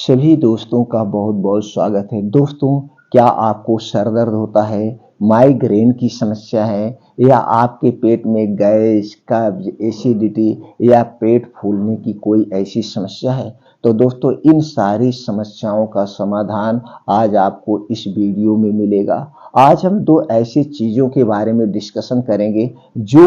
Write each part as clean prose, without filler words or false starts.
सभी दोस्तों का बहुत बहुत स्वागत है। दोस्तों, क्या आपको सर दर्द होता है, माइग्रेन की समस्या है, या आपके पेट में गैस, कब्ज, एसिडिटी या पेट फूलने की कोई ऐसी समस्या है? तो दोस्तों, इन सारी समस्याओं का समाधान आज आपको इस वीडियो में मिलेगा। आज हम दो ऐसी चीज़ों के बारे में डिस्कशन करेंगे जो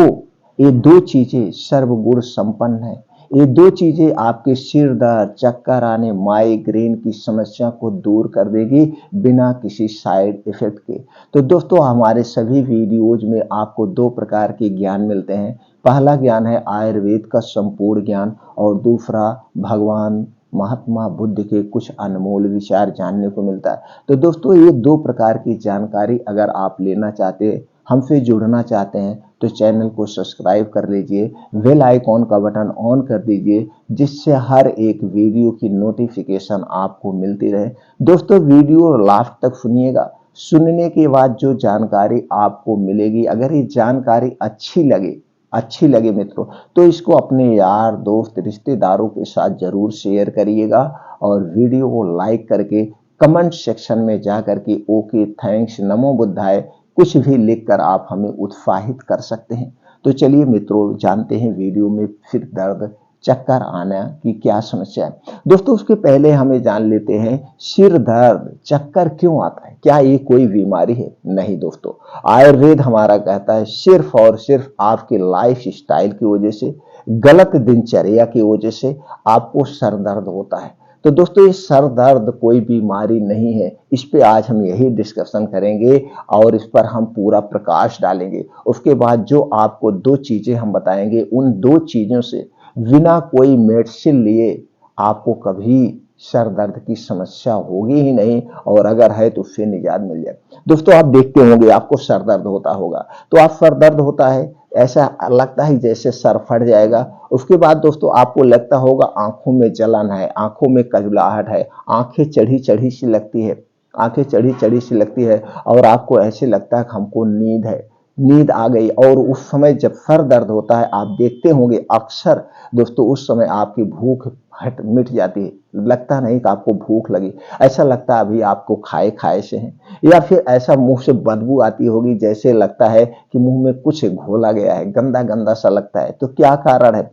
ये दो चीज़ें सर्वगुण संपन्न है। ये दो चीजें आपके सिर दर्द, चक्कर आने, माइग्रेन की समस्या को दूर कर देगी बिना किसी साइड इफेक्ट के। तो दोस्तों, हमारे सभी वीडियोज में आपको दो प्रकार के ज्ञान मिलते हैं। पहला ज्ञान है आयुर्वेद का संपूर्ण ज्ञान और दूसरा भगवान महात्मा बुद्ध के कुछ अनमोल विचार जानने को मिलता है। तो दोस्तों, ये दो प्रकार की जानकारी अगर आप लेना चाहते हैं, हमसे जुड़ना चाहते हैं, तो चैनल को सब्सक्राइब कर लीजिए, बेल आइकॉन का बटन ऑन कर दीजिए, जिससे हर एक वीडियो की नोटिफिकेशन आपको मिलती रहे। दोस्तों, वीडियो लास्ट तक सुनिएगा। सुनने के बाद जो जानकारी आपको मिलेगी, अगर ये जानकारी अच्छी लगे मित्रों, तो इसको अपने यार दोस्त रिश्तेदारों के साथ जरूर शेयर करिएगा और वीडियो को लाइक करके कमेंट सेक्शन में जा करके ओके, थैंक्स, नमो बुद्धाय कुछ भी लिखकर आप हमें उत्साहित कर सकते हैं। तो चलिए मित्रों, जानते हैं वीडियो में सिर दर्द, चक्कर आना की क्या समस्या है। दोस्तों, उसके पहले हमें जान लेते हैं सिर दर्द, चक्कर क्यों आता है, क्या ये कोई बीमारी है? नहीं दोस्तों, आयुर्वेद हमारा कहता है सिर्फ और सिर्फ आपके लाइफ स्टाइल की वजह से, गलत दिनचर्या की वजह से आपको सर दर्द होता है। तो दोस्तों, ये सर दर्द कोई बीमारी नहीं है। इस पे आज हम यही डिस्कशन करेंगे और इस पर हम पूरा प्रकाश डालेंगे। उसके बाद जो आपको दो चीजें हम बताएंगे, उन दो चीजों से बिना कोई मेडिसिन लिए आपको कभी सर दर्द की समस्या होगी ही नहीं, और अगर है तो उससे निजात मिल जाए। दोस्तों, आप देखते होंगे आपको सर दर्द होता होगा, तो आप सर दर्द होता है, ऐसा लगता है जैसे सर फट जाएगा। उसके बाद दोस्तों, आपको लगता होगा आंखों में जलन है, आंखों में कजलाहट है, आंखें चढ़ी चढ़ी सी लगती है, आंखें चढ़ी चढ़ी सी लगती है, और आपको ऐसे लगता है कि हमको नींद है, नींद आ गई। और उस समय जब सर दर्द होता है, आप देखते होंगे अक्सर दोस्तों, उस समय आपकी भूख हट मिट जाती है, लगता नहीं कि आपको भूख लगी, ऐसा लगता है अभी आपको खाए खाए से हैं, या फिर ऐसा मुंह से बदबू आती होगी, जैसे लगता है कि मुंह में कुछ घोला गया है, गंदा गंदा सा लगता है। तो क्या कारण है?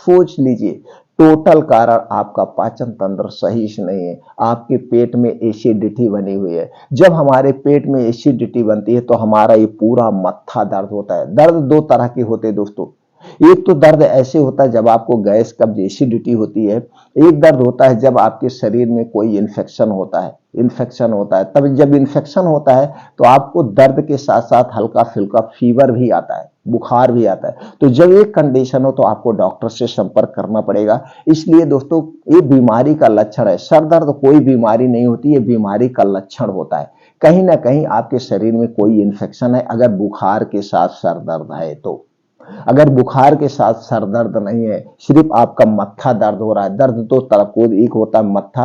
सोच लीजिए। टोटल कारण आपका पाचन तंत्र सही से नहीं है, आपके पेट में एसिडिटी बनी हुई है। जब हमारे पेट में एसिडिटी बनती है तो हमारा ये पूरा मत्था दर्द होता है। दर्द दो तरह के होते हैं दोस्तों। एक तो दर्द ऐसे होता है जब आपको गैस, कब्ज, एसिडिटी होती है। एक दर्द होता है जब आपके शरीर में कोई इन्फेक्शन होता है, तब जब इन्फेक्शन होता है तो आपको दर्द के साथ साथ हल्का फुल्का फीवर भी आता है, बुखार भी आता है। तो जब एक कंडीशन हो तो आपको डॉक्टर से संपर्क करना पड़ेगा। इसलिए दोस्तों, ये बीमारी का लक्षण है। सर दर्द कोई बीमारी नहीं होती, ये बीमारी का लक्षण होता है। कहीं ना कहीं आपके शरीर में कोई इन्फेक्शन है। अगर बुखार के साथ सर दर्द है तो, अगर बुखार के साथ सर दर्द नहीं है, सिर्फ आपका मत्था दर्द हो रहा है, दर्द दो तरह को, एक होता है मत्था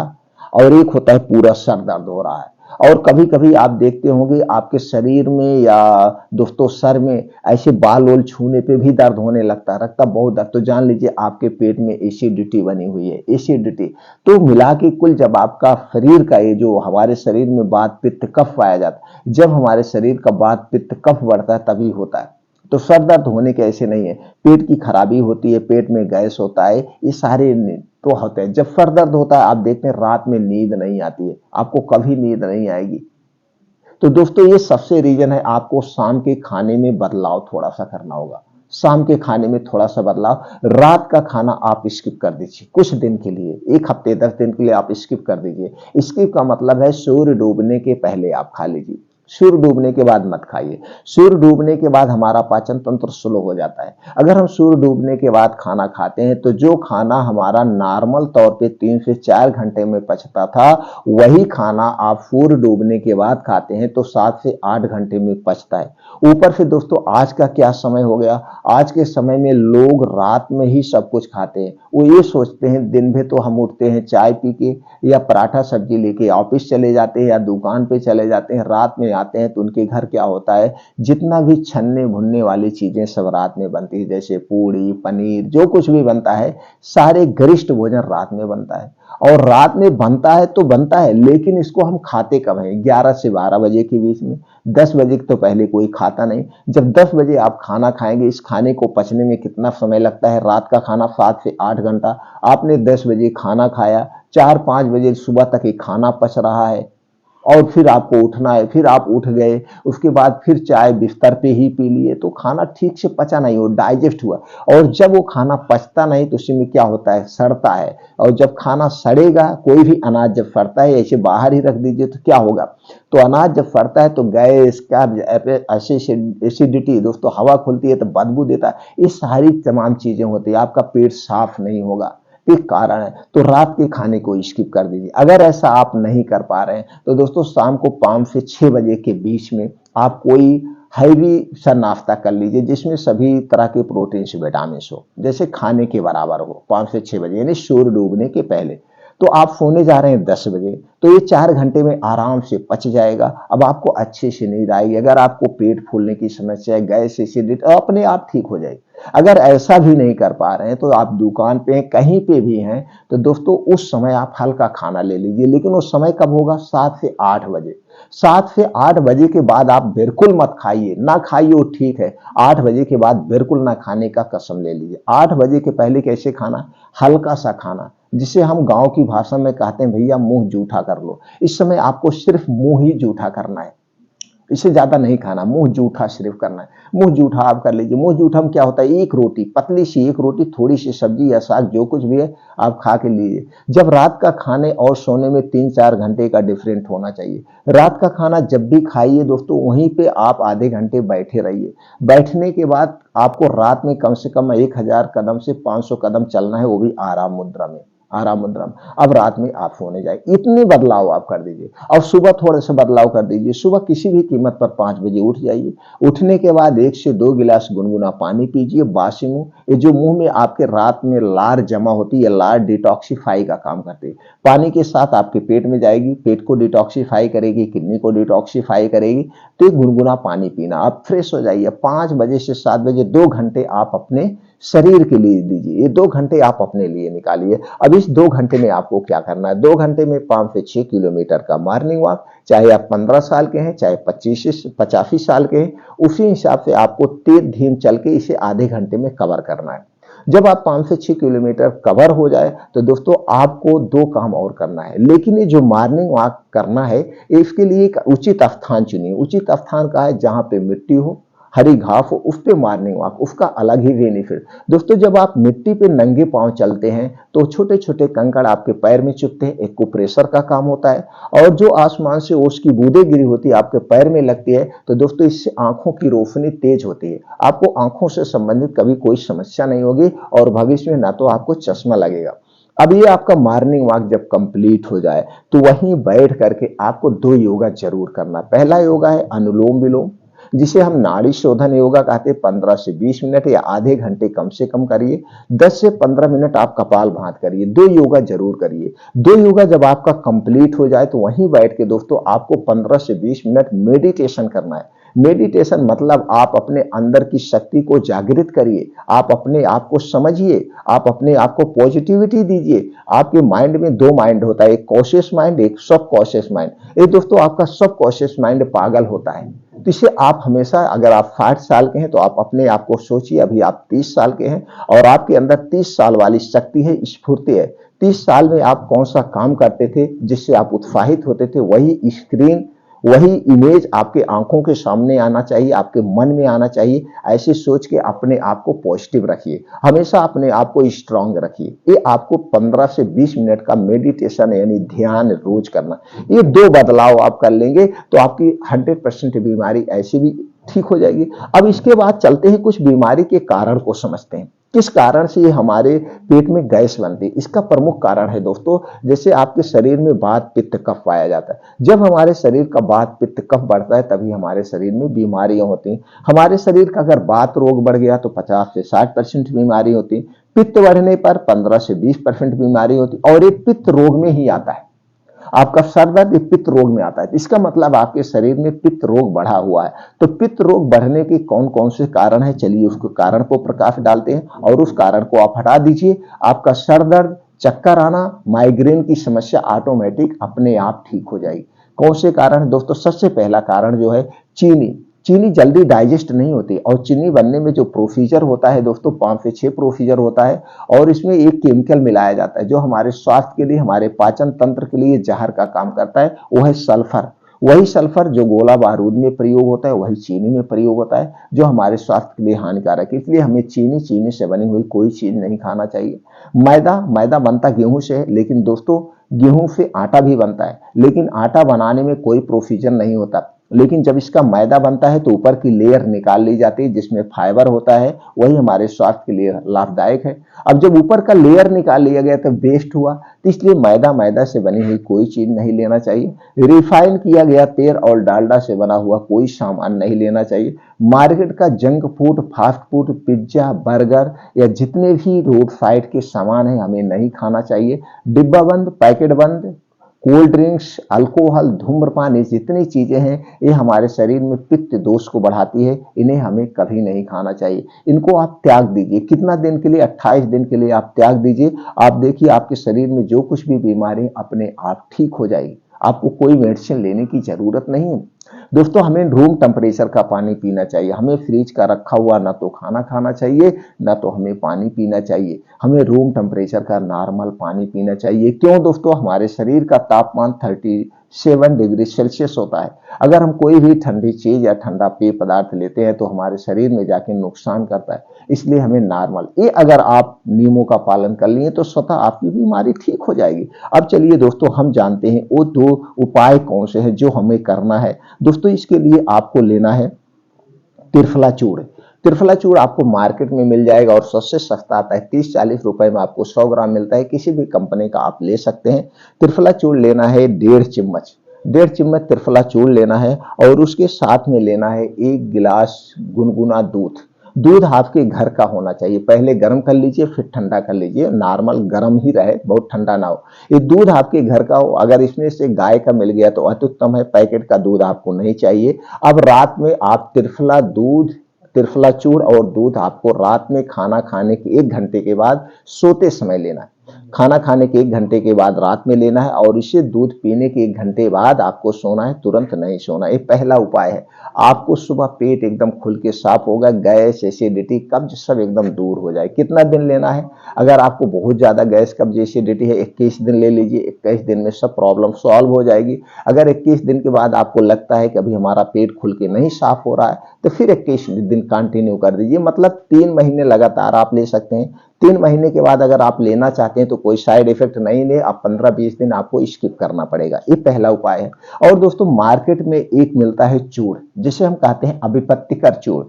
और एक होता है पूरा सर दर्द हो रहा है। और कभी कभी आप देखते होंगे आपके शरीर में या दोस्तों सर में ऐसे बाल वोल छूने पे भी दर्द होने लगता है, लगता बहुत दर्द, तो जान लीजिए आपके पेट में एसिडिटी बनी हुई है। एसिडिटी तो मिला के कुल जब आपका शरीर का, ये जो हमारे शरीर में वात पित्त कफ पाया जाता है, जब हमारे शरीर का वात पित्त कफ बढ़ता है तभी होता है। तो सर दर्द होने के ऐसे नहीं है, पेट की खराबी होती है, पेट में गैस होता है, ये सारे तो होते हैं। जब सर दर्द होता है, आप देखते हैं रात में नींद नहीं आती है, आपको कभी नींद नहीं आएगी। तो दोस्तों, ये सबसे रीजन है। आपको शाम के खाने में बदलाव थोड़ा सा करना होगा। शाम के खाने में थोड़ा सा बदलाव, रात का खाना आप स्किप कर दीजिए कुछ दिन के लिए, एक हफ्ते 10 दिन के लिए आप स्किप कर दीजिए। स्किप का मतलब है सूर्य डूबने के पहले आप खा लीजिए, सूर्य डूबने के बाद मत खाइए। सूर्य डूबने के बाद हमारा पाचन तंत्र स्लो हो जाता है। अगर हम सूर्य डूबने के बाद खाना खाते हैं तो जो खाना हमारा नॉर्मल तौर पे 3 से 4 घंटे में पचता था, वही खाना आप सूर्य डूबने के बाद खाते हैं तो 7 से 8 घंटे में पचता है। ऊपर से दोस्तों, आज का क्या समय हो गया, आज के समय में लोग रात में ही सब कुछ खाते हैं। वो ये सोचते हैं दिन भर तो हम उठते हैं चाय पी के या पराठा सब्जी लेके ऑफिस चले जाते हैं या दुकान पे चले जाते हैं, रात में आते हैं तो उनके घर क्या होता है, जितना भी छन्ने भुनने वाली चीजें सब रात में बनती है, जैसे पूड़ी पनीर जो कुछ भी बनता है, सारे गरिष्ठ भोजन रात में बनता है। और रात में बनता है तो बनता है, लेकिन इसको हम खाते कब हैं, 11 से 12 बजे के बीच में। 10 बजे तो पहले कोई खाता नहीं। जब 10 बजे आप खाना खाएंगे, इस खाने को पचने में कितना समय लगता है, रात का खाना 7 से 8 घंटा, आपने 10 बजे खाना खाया, 4-5 बजे सुबह तक ये खाना पच रहा है, और फिर आपको उठना है, फिर आप उठ गए, उसके बाद फिर चाय बिस्तर पे ही पी लिए, तो खाना ठीक से पचा नहीं, हो डाइजेस्ट हुआ। और जब वो खाना पचता नहीं तो उसी में क्या होता है, सड़ता है। और जब खाना सड़ेगा, कोई भी अनाज जब सड़ता है, ऐसे बाहर ही रख दीजिए तो क्या होगा, तो अनाज जब सड़ता है तो गैस कब्ज एसिडिटी, दोस्तों हवा खुलती है तो बदबू देता है, ये सारी तमाम चीजें होती है, आपका पेट साफ नहीं होगा, एक कारण है। तो रात के खाने को स्किप कर दीजिए। अगर ऐसा आप नहीं कर पा रहे हैं तो दोस्तों शाम को 5 से 6 बजे के बीच में आप कोई हैवी सा नाश्ता कर लीजिए, जिसमें सभी तरह के प्रोटीन्स विटामिन हो, जैसे खाने के बराबर हो, 5 से 6 बजे यानी सूर्य डूबने के पहले। तो आप सोने जा रहे हैं 10 बजे, तो ये 4 घंटे में आराम से पच जाएगा। अब आपको अच्छे से नींद आएगी। अगर आपको पेट फूलने की समस्या है, गैस एसिडिटी, अपने आप ठीक हो जाएगी। अगर ऐसा भी नहीं कर पा रहे हैं तो आप दुकान पे हैं, कहीं पे भी हैं, तो दोस्तों उस समय आप हल्का खाना ले लीजिए, लेकिन वो समय कब होगा, 7 से 8 बजे। 7 से 8 बजे के बाद आप बिल्कुल मत खाइए, ना खाइए वो ठीक है, 8 बजे के बाद बिल्कुल ना खाने का कसम ले लीजिए। 8 बजे के पहले कैसे खाना, हल्का सा खाना, जिसे हम गांव की भाषा में कहते हैं भैया मुंह जूठा कर लो। इस समय आपको सिर्फ मुंह ही जूठा करना है, इससे ज्यादा नहीं खाना, मुंह जूठा सिर्फ करना है। मुंह जूठा आप कर लीजिए। मुंह जूठा में क्या होता है, एक रोटी, पतली सी एक रोटी, थोड़ी सी सब्जी या साग जो कुछ भी है आप खा के लीजिए। जब रात का खाने और सोने में 3-4 घंटे का डिफरेंट होना चाहिए। रात का खाना जब भी खाइए दोस्तों, वहीं पे आप आधे घंटे बैठे रहिए। बैठने के बाद आपको रात में कम से कम 1000 कदम से 500 कदम चलना है, वो भी आराम मुद्रा में, आराम मुद्रा में। अब रात में आप सोने जाए, इतने बदलाव आप कर दीजिए। और सुबह थोड़े से बदलाव कर दीजिए। सुबह किसी भी कीमत पर 5 बजे उठ जाइए। उठने के बाद 1 से 2 गिलास गुनगुना पानी पीजिए, बासी मुंह। ये जो मुंह में आपके रात में लार जमा होती है, लार डिटॉक्सिफाई का काम करती है। पानी के साथ आपके पेट में जाएगी, पेट को डिटॉक्सिफाई करेगी, किडनी को डिटॉक्सिफाई करेगी। तो ये गुनगुना पानी पीना, आप फ्रेश हो जाइए। 5 बजे से 7 बजे 2 घंटे आप अपने शरीर के लिए दीजिए। ये 2 घंटे आप अपने लिए निकालिए। अब इस 2 घंटे में आपको क्या करना है, 2 घंटे में 5 से 6 किलोमीटर का मॉर्निंग वॉक, चाहे आप 15 साल के हैं, चाहे 85 साल के हैं, उसी हिसाब से आपको तेज धीम चल के इसे आधे घंटे में कवर करना है। जब आप 5 से 6 किलोमीटर कवर हो जाए तो दोस्तों आपको 2 काम और करना है। लेकिन ये जो मॉर्निंग वॉक करना है, इसके लिए एक उचित स्थान चुनिए। उचित स्थान का है जहां पे मिट्टी हो, हरी घास हो, उस पे मॉर्निंग वॉक, उसका अलग ही बेनिफिट। दोस्तों जब आप मिट्टी पे नंगे पांव चलते हैं तो छोटे छोटे कंकड़ आपके पैर में चुभते हैं, एक कुप्रेशर का काम होता है। और जो आसमान से ओस की बूंदें गिरी होती है आपके पैर में लगती है, तो दोस्तों इससे आंखों की रोशनी तेज होती है। आपको आंखों से संबंधित कभी कोई समस्या नहीं होगी, और भविष्य में ना तो आपको चश्मा लगेगा। अब ये आपका मॉर्निंग वॉक जब कंप्लीट हो जाए तो वहीं बैठ करके आपको 2 योगा जरूर करना। पहला योगा है अनुलोम विलोम, जिसे हम नाड़ी शोधन योगा कहते हैं। 15 से 20 मिनट या आधे घंटे कम से कम करिए। 10 से 15 मिनट आप कपाल भात करिए। 2 योगा जरूर करिए। 2 योगा जब आपका कंप्लीट हो जाए तो वहीं बैठ के दोस्तों आपको 15 से 20 मिनट मेडिटेशन करना है। मेडिटेशन मतलब आप अपने अंदर की शक्ति को जागृत करिए, आप अपने आप को समझिए, आप अपने आप को पॉजिटिविटी दीजिए। आपके माइंड में 2 माइंड होता है, एक कॉशियस माइंड, एक सब कॉशियस माइंड। ये दोस्तों आपका सब कॉशियस माइंड पागल होता है, तो इसे आप हमेशा, अगर आप 60 साल के हैं तो आप अपने आप को सोचिए अभी आप 30 साल के हैं और आपके अंदर 30 साल वाली शक्ति है, स्फूर्ति है। 30 साल में आप कौन सा काम करते थे जिससे आप उत्साहित होते थे, वही स्क्रीन, वही इमेज आपके आंखों के सामने आना चाहिए, आपके मन में आना चाहिए। ऐसे सोच के अपने आप को पॉजिटिव रखिए, हमेशा अपने आप को स्ट्रांग रखिए। ये आपको 15 से 20 मिनट का मेडिटेशन यानी ध्यान रोज करना। ये 2 बदलाव आप कर लेंगे तो आपकी 100% बीमारी ऐसी भी ठीक हो जाएगी। अब इसके बाद चलते हैं कुछ बीमारी के कारण को समझते हैं, किस कारण से ये हमारे पेट में गैस बनती है। इसका प्रमुख कारण है दोस्तों, जैसे आपके शरीर में वात पित्त कफ पाया जाता है। जब हमारे शरीर का वात पित्त कफ बढ़ता है तभी हमारे शरीर में बीमारियां होती हैं। हमारे शरीर का अगर वात रोग बढ़ गया तो 50 से 60% बीमारी होती है। पित्त बढ़ने पर 15 से 20% बीमारी होती है, और ये पित्त रोग में ही आता है। आपका सर दर्द पित्त रोग में आता है, इसका मतलब आपके शरीर में पित्त रोग बढ़ा हुआ है। तो पित्त रोग बढ़ने के कौन कौन से कारण है, चलिए उसको कारण को प्रकाश डालते हैं और उस कारण को आप हटा दीजिए। आपका सर दर्द, चक्कर आना, माइग्रेन की समस्या ऑटोमेटिक अपने आप ठीक हो जाएगी। कौन से कारण है दोस्तों? सबसे पहला कारण जो है चीनी। चीनी जल्दी डाइजेस्ट नहीं होती और चीनी बनने में जो प्रोसीजर होता है दोस्तों 5 से 6 प्रोसीजर होता है और इसमें एक केमिकल मिलाया जाता है जो हमारे स्वास्थ्य के लिए, हमारे पाचन तंत्र के लिए जहर का काम करता है, वो है सल्फर। वही सल्फर जो गोला बारूद में प्रयोग होता है वही चीनी में प्रयोग होता है जो हमारे स्वास्थ्य के लिए हानिकारक है। इसलिए हमें चीनी से बनी हुई कोई चीज नहीं खाना चाहिए। मैदा बनता गेहूं से है, लेकिन दोस्तों गेहूं से आटा भी बनता है, लेकिन आटा बनाने में कोई प्रोसीजर नहीं होता। लेकिन जब इसका मैदा बनता है तो ऊपर की लेयर निकाल ली जाती है जिसमें फाइबर होता है, वही हमारे स्वास्थ्य के लिए लाभदायक है। अब जब ऊपर का लेयर निकाल लिया गया तो वेस्ट हुआ, तो इसलिए मैदा से बनी हुई कोई चीज नहीं लेना चाहिए। रिफाइन किया गया तेल और डालडा से बना हुआ कोई सामान नहीं लेना चाहिए। मार्केट का junk food, fast food, pizza, burger या जितने भी रोड साइड के सामान है हमें नहीं खाना चाहिए। डिब्बा बंद, पैकेट बंद, कोल्ड ड्रिंक्स, अल्कोहल, धूम्रपान, ये जितनी चीजें हैं ये हमारे शरीर में पित्त दोष को बढ़ाती है, इन्हें हमें कभी नहीं खाना चाहिए। इनको आप त्याग दीजिए। कितना दिन के लिए? 28 दिन के लिए आप त्याग दीजिए। आप देखिए आपके शरीर में जो कुछ भी बीमारी अपने आप ठीक हो जाएगी। आपको कोई मेडिसिन लेने की जरूरत नहीं है। दोस्तों हमें रूम टेम्परेचर का पानी पीना चाहिए। हमें फ्रिज का रखा हुआ ना तो खाना खाना चाहिए, ना तो हमें पानी पीना चाहिए। हमें रूम टेम्परेचर का नॉर्मल पानी पीना चाहिए। क्यों दोस्तों? हमारे शरीर का तापमान 37 डिग्री सेल्सियस होता है। अगर हम कोई भी ठंडी चीज या ठंडा पेय पदार्थ लेते हैं तो हमारे शरीर में जाके नुकसान करता है। इसलिए हमें नॉर्मल, ये अगर आप नियमों का पालन कर लिए तो स्वतः आपकी बीमारी ठीक हो जाएगी। अब चलिए दोस्तों हम जानते हैं वो 2 उपाय कौन से हैं जो हमें करना है। दोस्तों इसके लिए आपको लेना है त्रिफला चूर्ण। त्रिफला चूर्ण आपको मार्केट में मिल जाएगा और सबसे सस्ता आता है, 30-40 रुपए में आपको 100 ग्राम मिलता है। किसी भी कंपनी का आप ले सकते हैं। त्रिफला चूर्ण लेना है 1.5 चम्मच त्रिफला चूर्ण लेना है और उसके साथ में लेना है 1 गिलास गुनगुना दूध। दूध आपके घर का होना चाहिए। पहले गर्म कर लीजिए फिर ठंडा कर लीजिए, नॉर्मल गर्म ही रहे, बहुत ठंडा ना हो। ये दूध आपके घर का हो। अगर इसमें से गाय का मिल गया तो अति उत्तम है, पैकेट का दूध आपको नहीं चाहिए। अब रात में आप त्रिफला चूर्ण और दूध आपको रात में खाना खाने के 1 घंटे के बाद सोते समय लेना है। खाना खाने के 1 घंटे के बाद रात में लेना है और इसे दूध पीने के 1 घंटे बाद आपको सोना है, तुरंत नहीं सोना। ये पहला उपाय है। आपको सुबह पेट एकदम खुल के साफ होगा, गैस, एसिडिटी, कब्ज सब एकदम दूर हो जाए। कितना दिन लेना है? अगर आपको बहुत ज्यादा गैस, कब्ज, एसिडिटी है 21 दिन ले लीजिए। 21 दिन में सब प्रॉब्लम सॉल्व हो जाएगी। अगर 21 दिन के बाद आपको लगता है कि अभी हमारा पेट खुल के नहीं साफ हो रहा है तो फिर 21 दिन कंटिन्यू कर दीजिए। मतलब 3 महीने लगातार आप ले सकते हैं। 3 महीने के बाद अगर आप लेना चाहते हैं तो कोई साइड इफेक्ट नहीं ले, आप 15-20 दिन आपको स्किप करना पड़ेगा। ये पहला उपाय है। और दोस्तों मार्केट में एक मिलता है चूर्ण जिसे हम कहते हैं अभिपत्तिकर चूर्ण।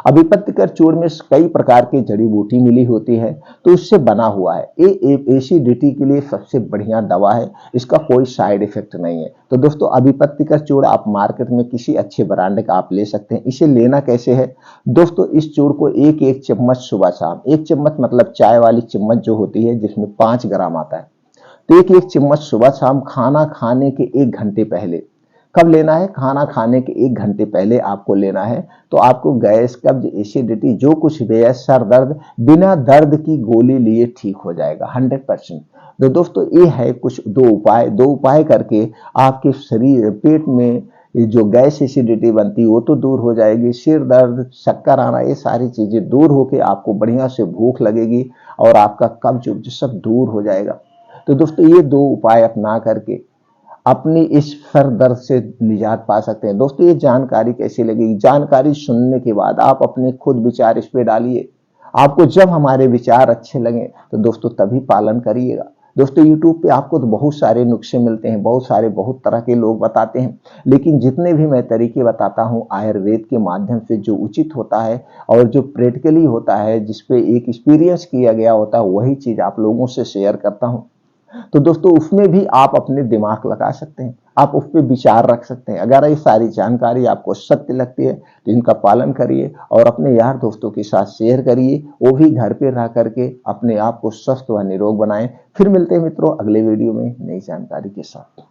अभिपत्तिकर चूर्ण में कई प्रकार की जड़ी बूटी मिली होती है तो इससे बना हुआ है। ये एसिडिटी के लिए सबसे बढ़िया दवा है, इसका कोई साइड इफेक्ट नहीं है। तो दोस्तों अभिपत्तिकर चूर्ण आप मार्केट में किसी अच्छे ब्रांड का आप ले सकते हैं। इसे लेना कैसे है दोस्तों? इस चूर्ण को एक चम्मच सुबह शाम, 1 चम्मच मतलब चाय वाली चम्मच जो होती है जिसमें 5 ग्राम आता है, तो एक चम्मच सुबह शाम खाना खाने के 1 घंटे पहले। कब लेना है? खाना खाने के 1 घंटे पहले आपको लेना है। तो आपको गैस, कब्ज, एसिडिटी जो कुछ भी है, सर दर्द, बिना दर्द की गोली लिए ठीक हो जाएगा 100%। तो दोस्तों ये है कुछ 2 उपाय करके आपके शरीर, पेट में जो गैस, एसिडिटी बनती है वो तो दूर हो जाएगी। सिर दर्द, चक्कर आना, ये सारी चीजें दूर होके आपको बढ़िया से भूख लगेगी और आपका कब्ज सब दूर हो जाएगा। तो दोस्तों ये 2 उपाय अपना करके अपनी इस सर दर्द से निजात पा सकते हैं। दोस्तों ये जानकारी कैसी लगी? जानकारी सुनने के बाद आप अपने खुद विचार इस पे डालिए। आपको जब हमारे विचार अच्छे लगे तो दोस्तों तभी पालन करिएगा। दोस्तों YouTube पे आपको तो बहुत सारे नुस्खे मिलते हैं, बहुत तरह के लोग बताते हैं, लेकिन जितने भी मैं तरीके बताता हूँ आयुर्वेद के माध्यम से जो उचित होता है और जो प्रैक्टिकली होता है, जिसपे एक एक्सपीरियंस किया गया होता है, वही चीज आप लोगों से शेयर करता हूँ। तो दोस्तों उसमें भी आप अपने दिमाग लगा सकते हैं, आप उस पर विचार रख सकते हैं। अगर ये सारी जानकारी आपको सत्य लगती है तो इनका पालन करिए और अपने यार दोस्तों के साथ शेयर करिए, वो भी घर पे रह करके अपने आप को स्वस्थ व निरोग बनाएं। फिर मिलते हैं मित्रों अगले वीडियो में नई जानकारी के साथ।